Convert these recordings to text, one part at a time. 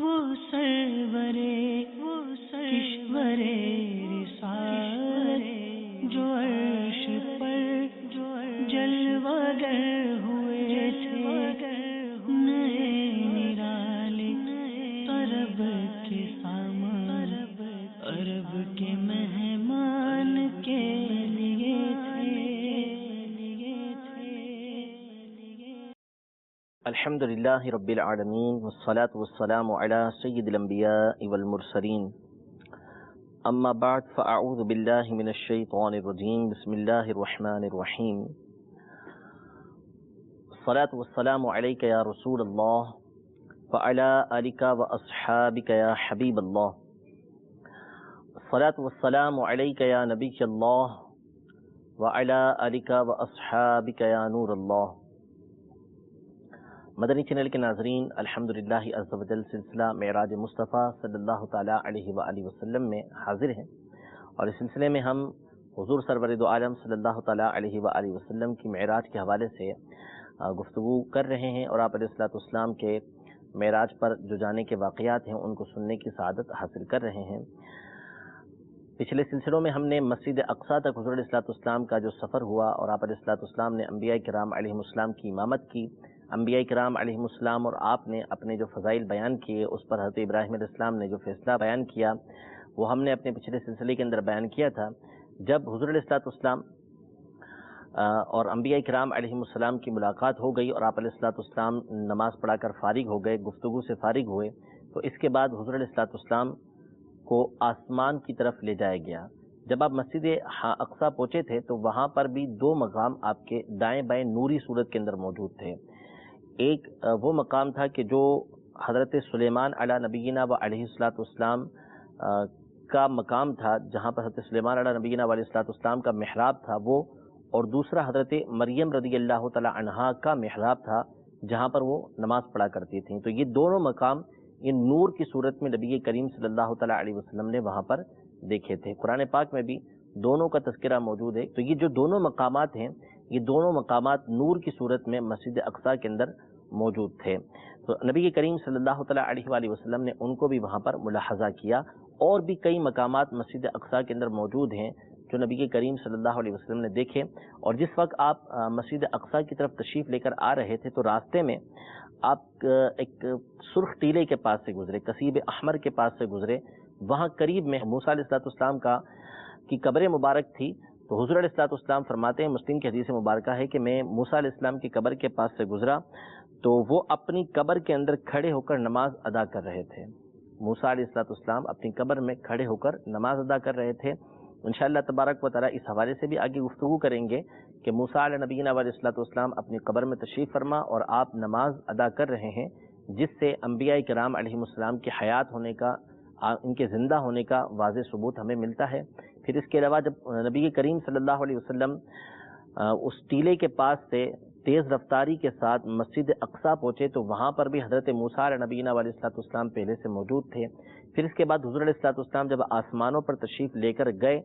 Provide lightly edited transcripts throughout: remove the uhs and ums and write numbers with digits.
وہ سرورے کشورے رسالت جو عرش پر جلوگر ہوئے تھے، نئے نرالے طرب کے سامان عرب کے مہمان کے لیے الحمد للہ رب العالمین والصلاة والسلام علی سید الانبیاء والمرسلین، اما بعد فاعوذ باللہ من الشیطان الرجیم، بسم اللہ الرحمن الرحیم۔ الصلاة والسلام علیک یا رسول اللہ وعلی آلک واصحابک یا حبیب اللہ، الصلاة والسلام علیک یا نبی اللہ وعلی آلک واصحابک یا نور اللہ۔ مدنی چینل کے ناظرین، الحمدللہ عز و جل سلسلہ معراج مصطفیٰ صلی اللہ تعالیٰ علیہ وآلہ وسلم میں حاضر ہیں، اور اس سلسلے میں ہم حضور سرور دو عالم صلی اللہ تعالیٰ علیہ وآلہ وسلم کی معراج کے حوالے سے گفتگو کر رہے ہیں، اور آپ علیہ السلام کے معراج پر جو جانے کے واقعات ہیں ان کو سننے کی سعادت حاصل کر رہے ہیں۔ پچھلے سلسلوں میں ہم نے مسجد اقصیٰ تک حضور علیہ السلام کا جو سفر ہوا، اور آپ علیہ السلام نے انبیاء کرام علیہ السلام کی امامت کی، انبیاء کرام علیہ السلام اور آپ نے اپنے جو فضائل بیان کیے، اس پر حضرت ابراہیم علیہ السلام نے جو فیصلہ بیان کیا وہ ہم نے اپنے پچھلے سلسلے کے اندر بیان کیا تھا۔ جب حضور علیہ السلام اور انبیاء کرام علیہ السلام کی ملاقات ہو گئی اور آپ علیہ السلام نماز پڑھا کر فارغ ہو گئے، گفتگو سے فارغ ہوئے، تو اس کے بعد حضور علیہ السلام کو آسمان کی طرف لے جایا گیا۔ جب آپ مسجد اقصیٰ پہنچے تھے تو وہاں پر بھی دو مقام آپ کے دائیں بائیں نوری صورت کے اندر موجود تھے۔ ایک وہ مقام تھا کہ جو حضرت سلیمان علی نبینا و علیہ السلام کا مقام تھا، جہاں پر حضرت سلیمان علی نبینا و علیہ السلام کا محراب تھا وہ، اور دوسرا حضرت مریم رضی اللہ تعالی عنہا کا محراب تھا جہاں پر وہ نماز پڑھا کرتی تھیں۔ تو یہ دونوں مقام یہ نور کی صورت میں نبی کریم صلی اللہ تعالی علیہ وسلم نے وہاں پر دیکھے تھے۔ قرآن پاک میں بھی دونوں کا تذکرہ موجود ہے۔ تو یہ جو دونوں مقامات ہیں، یہ دونوں مقامات نور کی صورت میں مسجد اقصیٰ کے اندر موجود تھے۔ تو نبی کریم صلی اللہ تعالی علیہ وآلہ وسلم نے ان کو بھی وہاں پر ملاحظہ کیا، اور بھی کئی مقامات مسجد اقصیٰ کے اندر موجود ہیں جو نبی کریم صلی اللہ علیہ وسلم نے دیکھے۔ اور جس وقت آپ مسجد اقصیٰ کی طرف تشریف لے کر آ رہے تھے تو راستے میں آپ ایک سرخ ٹیلے کے پاس سے گزرے، کثیب احمر کے پاس سے گزرے، وہاں قریب میں موسیٰ علیہ السلام کی قبر مبارک تھی۔ تو حضور علیہ السلام فرماتے ہیں، مسلم کی حدیث مبارکہ ہے کہ میں موسیٰ علیہ السلام کی قبر کے پاس سے گزرا تو وہ اپنی قبر کے اندر کھڑے ہو کر نماز ادا کر رہے تھے۔ موسیٰ علیہ السلام اپنی قبر میں کھڑے ہو کر نماز ادا کر رہے تھے۔ انشاءاللہ تبارک و تعالیٰ اس حوالے سے بھی آگے گفتگو کریں گے کہ موسیٰ علیہ نبینا علیہ السلام اپنی قبر میں تشریف فرما اور آپ نماز ادا کر رہے ہیں، جس سے انبیاء کرام علیہ السلام کی حیات ہونے کا، ان کے زندہ ہونے کا واضح ثبوت ہمیں ملتا ہے۔ پھر اس کے علاوہ جب نبی کریم صلی اللہ علیہ وسلم اس ٹیلے کے پاس سے تیز رفتاری کے ساتھ مسجد اقصیٰ پہنچے تو وہاں پر بھی حضرت موسیٰ علیہ نبینا علیہ السلام پہلے سے موجود تھے۔ پھر اس کے بعد حضور علیہ السلام جب آسمانوں پر تشریف لے کر گئے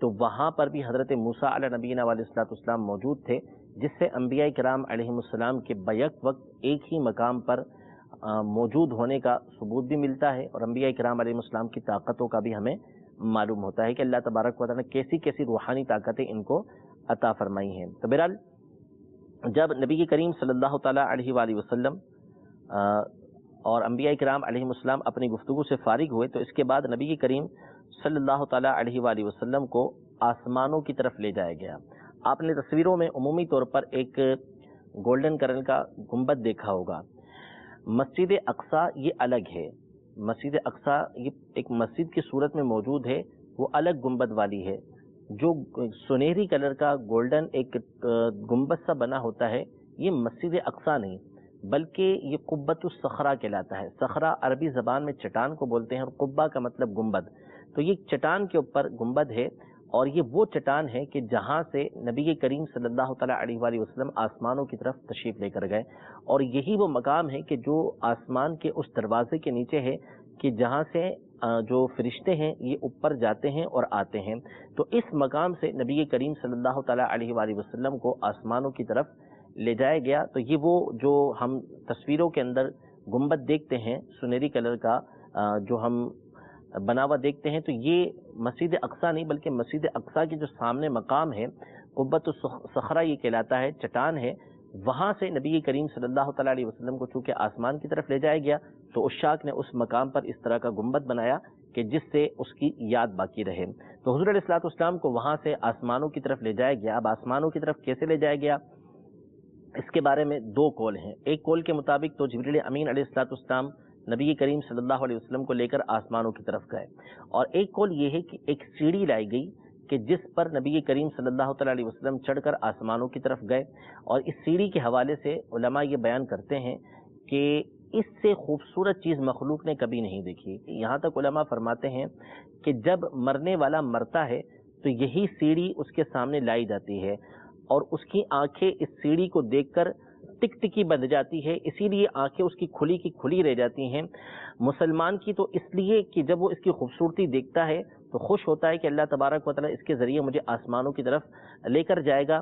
تو وہاں پر بھی حضرت موسیٰ علیہ نبینا علیہ السلام موجود تھے، جس سے انبیاء کرام علیہ السلام کے بیک وقت ایک ہی مقام پر موجود ہونے کا ثبوت بھی ملتا ہے، اور انبیاء کرام علیہ السلام کی طاقتوں کا بھی ہمیں معلوم ہوتا ہے کہ اللہ تبارک و تعالیٰ نے کیسی کیسی روحانی طاقتیں ان کو عطا فرمائی ہیں۔ تو بہرحال جب نبی کریم صلی اللہ تعالیٰ علیہ وآلہ وسلم اور انبیاء کرام علیہ السلام اپنی گفتگو سے فارغ ہوئے تو اس کے بعد نبی کریم صلی اللہ تعالیٰ علیہ وآلہ وسلم کو آسمانوں کی طرف لے جایا گیا۔ آپ نے تصویروں میں عمومی طور پر ایک گولڈن کلر کا گنبد دیکھا ہوگا۔ مسجد اقصیٰ یہ الگ ہے، مسجد اقصیٰ یہ ایک مسجد کی صورت میں موجود ہے، وہ الگ گنبد والی ہے۔ جو سنہری کلر کا گولڈن ایک گنبد سا بنا ہوتا ہے، یہ مسجد اقصیٰ نہیں بلکہ یہ قبۃ الصخرہ کہلاتا ہے۔ صخرہ عربی زبان میں چٹان کو بولتے ہیں، اور قبہ کا مطلب گنبد۔ تو یہ چٹان کے اوپر گنبد ہے، اور یہ وہ چٹان ہے کہ جہاں سے نبی کریم صلی اللہ تعالیٰ علیہ وآلہ وسلم آسمانوں کی طرف تشریف لے کر گئے، اور یہی وہ مقام ہے کہ جو آسمان کے اس دروازے کے نیچے ہے کہ جہاں سے جو فرشتے ہیں یہ اوپر جاتے ہیں اور آتے ہیں۔ تو اس مقام سے نبی کریم صلی اللہ تعالیٰ علیہ وآلہ وسلم کو آسمانوں کی طرف لے جایا گیا۔ تو یہ وہ جو ہم تصویروں کے اندر گنبد دیکھتے ہیں سنہری کلر کا جو ہم بنا ہوا دیکھتے ہیں، تو یہ مسجد اقصیٰ نہیں بلکہ مسجد اقصیٰ کے جو سامنے مقام ہے قبۃ الصخرہ یہ کہلاتا ہے، چٹان ہے، وہاں سے نبی کریم صلی اللہ تعالیٰ علیہ وسلم کو چونکہ آسمان کی طرف لے جایا گیا تو عشاق نے اس مقام پر اس طرح کا گنبد بنایا کہ جس سے اس کی یاد باقی رہے۔ تو حضور علیہ الصلوۃ والسلام کو وہاں سے آسمانوں کی طرف لے جایا گیا۔ اب آسمانوں کی طرف کیسے لے جایا گیا، اس کے بارے میں دو قول ہیں۔ ایک قول کے مطابق تو جبریل امین علیہ الصلوۃ والسلام نبی کریم صلی اللہ علیہ وسلم کو لے کر آسمانوں کی طرف گئے، اور ایک قول یہ ہے کہ ایک سیڑھی لائی گئی کہ جس پر نبی کریم صلی اللہ تعالیٰ علیہ وسلم چڑھ کر آسمانوں کی طرف گئے، اور اس سیڑھی کے حوالے سے علماء یہ بیان کرتے ہیں کہ اس سے خوبصورت چیز مخلوق نے کبھی نہیں دیکھی۔ یہاں تک علماء فرماتے ہیں کہ جب مرنے والا مرتا ہے تو یہی سیڑھی اس کے سامنے لائی جاتی ہے، اور اس کی آنکھیں اس سیڑھی کو دیکھ کر ٹک ٹکی بند جاتی ہے، اسی لیے آنکھیں اس کی کھلی رہ جاتی ہیں۔ مسلمان کی تو اس لیے کہ جب وہ اس کی خوبصورتی دیکھتا ہے تو خوش ہوتا ہے کہ اللہ تبارک و تعالیٰ اس کے ذریعے مجھے آسمانوں کی طرف لے کر جائے گا،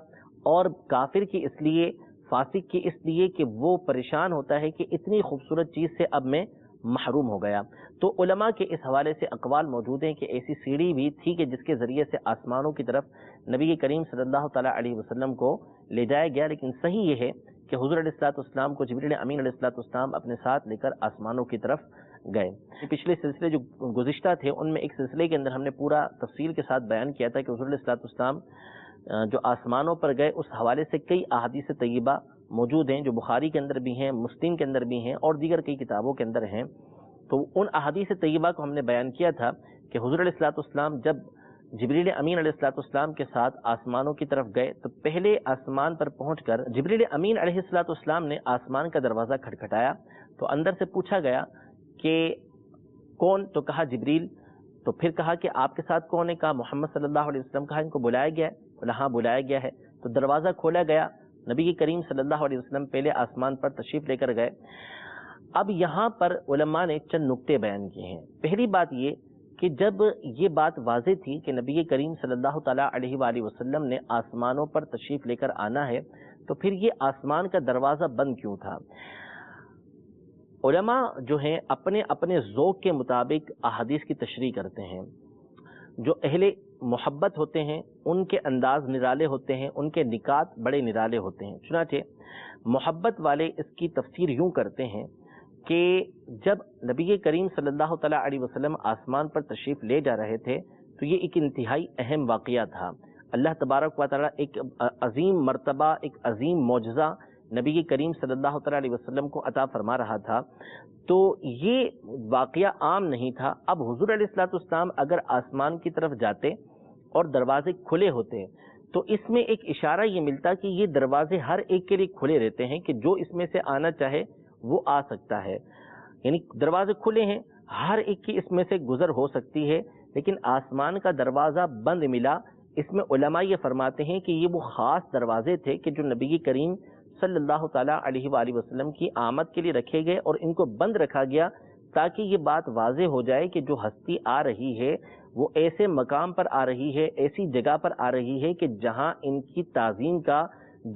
اور کافر کی اس لیے، فاسق کی اس لیے کہ وہ پریشان ہوتا ہے کہ اتنی خوبصورت چیز سے اب میں محروم ہو گیا۔ تو علماء کے اس حوالے سے اقوال موجود ہیں کہ ایسی سیڑھی بھی تھی کہ جس کے ذریعے سے آسمانوں کی طرف نبی کریم صلی اللہ تعالیٰ علیہ وسلم کو لے جایا گیا، لیکن صحیح یہ ہے کہ حضور علیہ الصلوۃ والسلام کو جبریل امین علیہ الصلوۃ والسلام اپنے ساتھ لے کر آسمانوں کی طرف گئے۔ پچھلے سلسلے جو گزشتہ تھے ان میں ایک سلسلے کے اندر ہم نے پورا تفصیل کے ساتھ بیان کیا تھا کہ حضور علیہ الصلوۃ والسلام جو آسمانوں پر گئے اس حوالے سے کئی احادیث طیبہ موجود ہیں جو بخاری کے اندر بھی ہیں، مسلم کے اندر بھی ہیں، اور دیگر کئی کتابوں کے اندر ہیں۔ تو ان احادیث طیبہ کو ہم نے بیان کیا تھا کہ حضور علیہ الصلوۃ والسلام جب جبریل امین علیہ الصلوۃ والسلام کے ساتھ آسمانوں کی طرف گئے تو پہلے آسمان پر پہنچ کر جبریل امین علیہ الصلوۃ والسلام نے آسمان کا دروازہ کھٹکھٹایا، تو اندر سے پوچھا گیا کہ کون؟ تو کہا جبریل۔ تو پھر کہا کہ آپ کے ساتھ کون ہے؟ کہا محمد صلی اللہ علیہ وسلم۔ کہا ان کو بلایا گیا ہے؟ بولا ہاں بلایا گیا ہے۔ تو دروازہ کھولا گیا، نبی کریم صلی اللہ علیہ وسلم پہلے آسمان پر تشریف لے کر گئے۔ اب یہاں پر علماء نے چند نکتے بیان کیے ہیں۔ پہلی بات یہ کہ جب یہ بات واضح تھی کہ نبی کریم صلی اللہ تعالیٰ علیہ وآلہ وسلم نے آسمانوں پر تشریف لے کر آنا ہے تو پھر یہ آسمان کا دروازہ بند کیوں تھا؟ علماء جو ہیں اپنے اپنے ذوق کے مطابق احادیث کی تشریح کرتے ہیں۔ جو اہل محبت ہوتے ہیں ان کے انداز نرالے ہوتے ہیں، ان کے نکات بڑے نرالے ہوتے ہیں۔ چنانچہ محبت والے اس کی تفسیر یوں کرتے ہیں کہ جب نبی کریم صلی اللہ تعالیٰ علیہ وسلم آسمان پر تشریف لے جا رہے تھے تو یہ ایک انتہائی اہم واقعہ تھا۔ اللہ تبارک و تعالیٰ ایک عظیم مرتبہ، ایک عظیم معجزہ نبی کریم صلی اللہ تعالیٰ علیہ وسلم کو عطا فرما رہا تھا، تو یہ واقعہ عام نہیں تھا۔ اب حضور علیہ الصلوۃ والسلام اگر آسمان کی طرف جاتے اور دروازے کھلے ہوتے تو اس میں ایک اشارہ یہ ملتا کہ یہ دروازے ہر ایک کے لیے کھلے رہتے ہیں کہ جو اس میں سے آنا چاہے وہ آ سکتا ہے، یعنی دروازے کھلے ہیں، ہر ایک کی اس میں سے گزر ہو سکتی ہے۔ لیکن آسمان کا دروازہ بند ملا، اس میں علماء یہ فرماتے ہیں کہ یہ وہ خاص دروازے تھے کہ جو نبی کریم صلی اللہ تعالیٰ علیہ وآلہ وسلم کی آمد کے لیے رکھے گئے اور ان کو بند رکھا گیا تاکہ یہ بات واضح ہو جائے کہ جو ہستی آ رہی ہے وہ ایسے مقام پر آ رہی ہے، ایسی جگہ پر آ رہی ہے کہ جہاں ان کی تعظیم کا،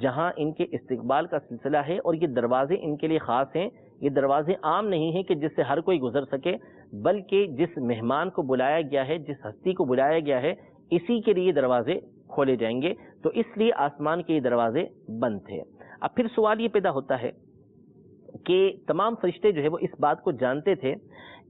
جہاں ان کے استقبال کا سلسلہ ہے، اور یہ دروازے ان کے لیے خاص ہیں۔ یہ دروازے عام نہیں ہیں کہ جس سے ہر کوئی گزر سکے، بلکہ جس مہمان کو بلایا گیا ہے، جس ہستی کو بلایا گیا ہے، اسی کے لیے دروازے کھولے جائیں گے۔ تو اس لیے آسمان کے یہ دروازے بند تھے۔ اب پھر سوال یہ پیدا ہوتا ہے کہ تمام فرشتے جو ہے وہ اس بات کو جانتے تھے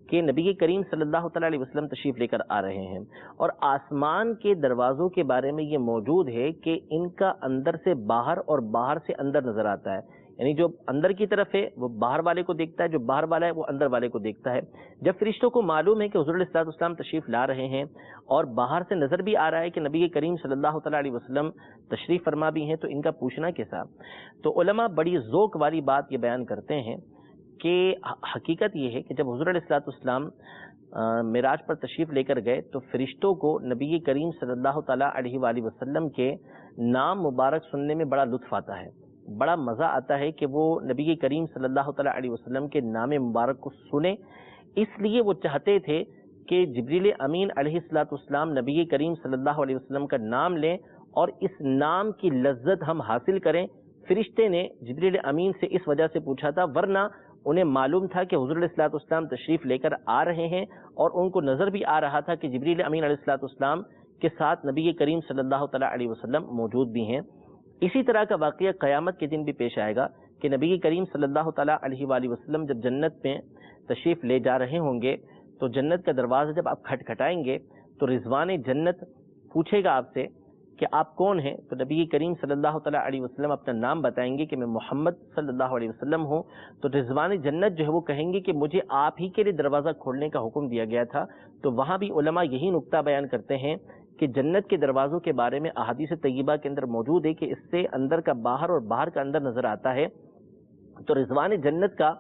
کہ نبی کریم صلی اللہ تعالیٰ علیہ وسلم تشریف لے کر آ رہے ہیں، اور آسمان کے دروازوں کے بارے میں یہ موجود ہے کہ ان کا اندر سے باہر اور باہر سے اندر نظر آتا ہے، یعنی جو اندر کی طرف ہے وہ باہر والے کو دیکھتا ہے، جو باہر والا ہے وہ اندر والے کو دیکھتا ہے۔ جب فرشتوں کو معلوم ہے کہ حضور علیہ الصلوۃ والسلام تشریف لا رہے ہیں اور باہر سے نظر بھی آ رہا ہے کہ نبی کریم صلی اللہ تعالیٰ علیہ وسلم تشریف فرما بھی ہیں، تو ان کا پوچھنا کیسا؟ تو علماء بڑی ذوق والی بات یہ بیان کرتے ہیں کہ حقیقت یہ ہے کہ جب حضور علیہ الصلوۃ والسلام معراج پر تشریف لے کر گئے تو فرشتوں کو نبی کریم صلی اللہ تعالیٰ علیہ وآلہ وسلم کے نام مبارک سننے میں بڑا لطف آتا ہے، بڑا مزہ آتا ہے کہ وہ نبی کریم صلی اللہ تعالیٰ علیہ وسلم کے نام مبارک کو سنیں۔ اس لیے وہ چاہتے تھے کہ جبریل امین علیہ الصلوۃ والسلام نبی کریم صلی اللہ علیہ وسلم کا نام لیں اور اس نام کی لذت ہم حاصل کریں۔ فرشتے نے جبریل امین سے اس وجہ سے پوچھا تھا، ورنہ انہیں معلوم تھا کہ حضور علیہ السلام تشریف لے کر آ رہے ہیں، اور ان کو نظر بھی آ رہا تھا کہ جبریل امین علیہ السلام کے ساتھ نبی کریم صلی اللہ تعالیٰ علیہ وسلم موجود بھی ہیں۔ اسی طرح کا واقعہ قیامت کے دن بھی پیش آئے گا کہ نبی کریم صلی اللہ تعالیٰ علیہ وآلہ وسلم جب جنت میں تشریف لے جا رہے ہوں گے تو جنت کا دروازہ جب آپ کھٹکھٹائیں گے تو رضوان جنت پوچھے گا آپ سے کہ آپ کون ہیں، تو نبی کریم صلی اللہ تعالیٰ علیہ وسلم اپنا نام بتائیں گے کہ میں محمد صلی اللہ علیہ وسلم ہوں، تو رضوان جنت جو ہے وہ کہیں گے کہ مجھے آپ ہی کے لیے دروازہ کھولنے کا حکم دیا گیا تھا۔ تو وہاں بھی علماء یہی نکتہ بیان کرتے ہیں کہ جنت کے دروازوں کے بارے میں احادیث طیبہ کے اندر موجود ہے کہ اس سے اندر کا باہر اور باہر کا اندر نظر آتا ہے۔ تو رضوان جنت کا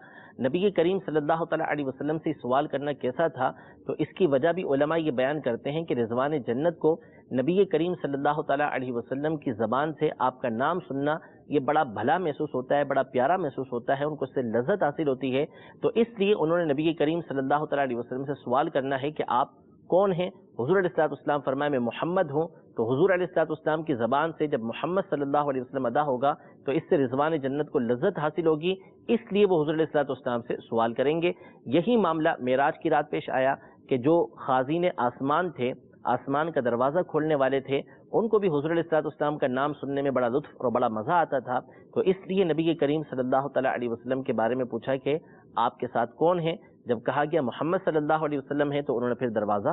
نبی کریم صلی اللہ تعالیٰ علیہ وسلم سے سوال کرنا کیسا تھا، تو اس کی وجہ بھی علماء یہ بیان کرتے ہیں کہ رضوان جنت کو نبی کریم صلی اللہ تعالیٰ علیہ وسلم کی زبان سے آپ کا نام سننا یہ بڑا بھلا محسوس ہوتا ہے، بڑا پیارا محسوس ہوتا ہے، ان کو اس سے لذت حاصل ہوتی ہے۔ تو اس لیے انہوں نے نبی کریم صلی اللہ تعالیٰ علیہ وسلم سے سوال کرنا ہے کہ آپ کون ہیں؟ حضور علیہ السلام فرمائے میں محمد ہوں، تو حضور علیہ السلام کی زبان سے جب محمد صلی اللہ علیہ وسلم ادا ہوگا تو اس سے رضوان جنت کو لذت حاصل ہوگی، اس لیے وہ حضور علیہ السلام سے سوال کریں گے۔ یہی معاملہ معراج کی رات پیش آیا کہ جو خازین آسمان تھے، آسمان کا دروازہ کھولنے والے تھے، ان کو بھی حضور علیہ السلام کا نام سننے میں بڑا لطف اور بڑا مزہ آتا تھا، تو اس لیے نبی کریم صلی اللہ تعالیٰ علیہ وسلم کے بارے میں پوچھا کہ آپ کے ساتھ کون ہیں؟ جب کہا گیا محمد صلی اللہ علیہ وسلم ہے تو انہوں نے پھر دروازہ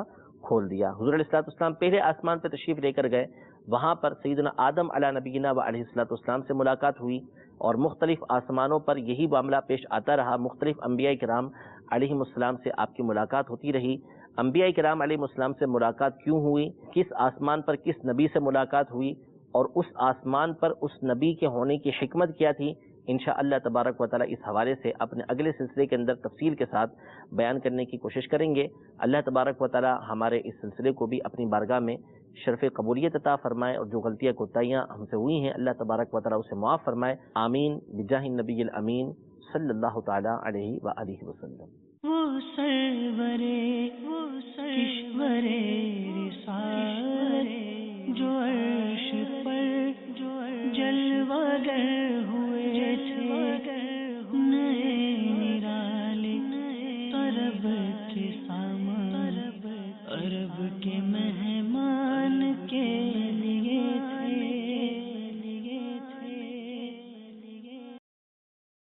کھول دیا۔ حضور علیہ السلام پہلے آسمان پہ تشریف لے کر گئے، وہاں پر سیدنا آدم علیہ نبینا و علیہ السلام سے ملاقات ہوئی، اور مختلف آسمانوں پر یہی معاملہ پیش آتا رہا، مختلف انبیاء کرام علیہ السلام سے آپ کی ملاقات ہوتی رہی۔ انبیاء کرام علیہ السلام سے ملاقات کیوں ہوئی، کس آسمان پر کس نبی سے ملاقات ہوئی، اور اس آسمان پر اس نبی کے ہونے کی حکمت کیا تھی، انشاءاللہ تبارک و تعالی اس حوالے سے اپنے اگلے سلسلے کے اندر تفصیل کے ساتھ بیان کرنے کی کوشش کریں گے۔ اللہ تبارک و تعالی ہمارے اس سلسلے کو بھی اپنی بارگاہ میں شرف قبولیت عطا فرمائے، اور جو غلطیاں کوتاہیاں ہم سے ہوئی ہیں اللہ تبارک و تعالی اسے معاف فرمائے، آمین بجاہ النبی الامین صلی اللہ تعالی علیہ وآلہ وسلم۔ وہ سرورے کشورے رسالے